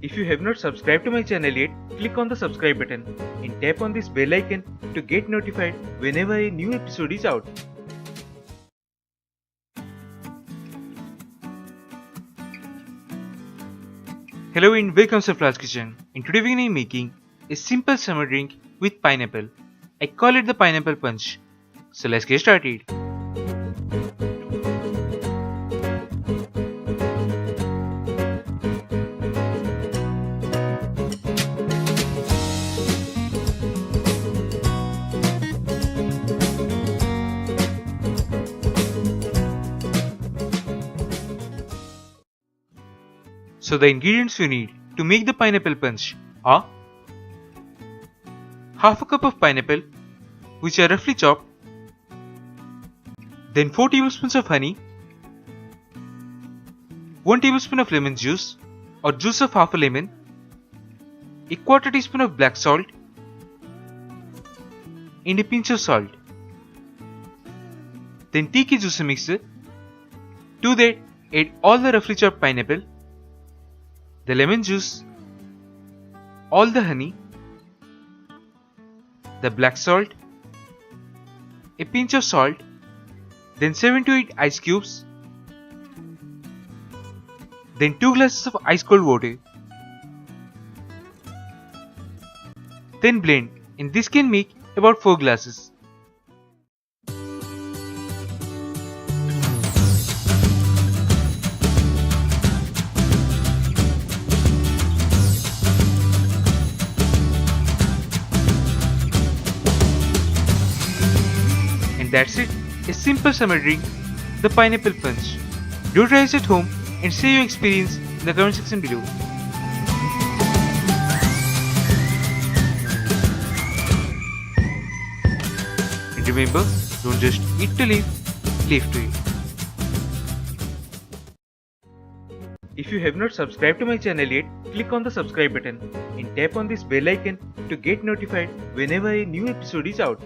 If you have not subscribed to my channel yet, click on the subscribe button and tap on this bell icon to get notified whenever a new episode is out. Hello and welcome to Lall's Kitchen. And today we are making a simple summer drink with pineapple. I call it the pineapple punch. So let's get started. So the ingredients you need to make the pineapple punch are half a cup of pineapple, which are roughly chopped, then 4 tablespoons of honey, 1 tablespoon of lemon juice or juice of half a lemon, a quarter teaspoon of black salt, and a pinch of salt. Then take a juicer mixer. To that, add all the roughly chopped pineapple, the lemon juice, all the honey, the black salt, a pinch of salt, then 7 to 8 ice cubes, then 2 glasses of ice cold water. Then blend, and this can make about 4 glasses. That's it, a simple summer drink, the pineapple punch. Do try it at home and share your experience in the comment section below. And remember, don't just eat to live, live to eat. If you have not subscribed to my channel yet, click on the subscribe button and tap on this bell icon to get notified whenever a new episode is out.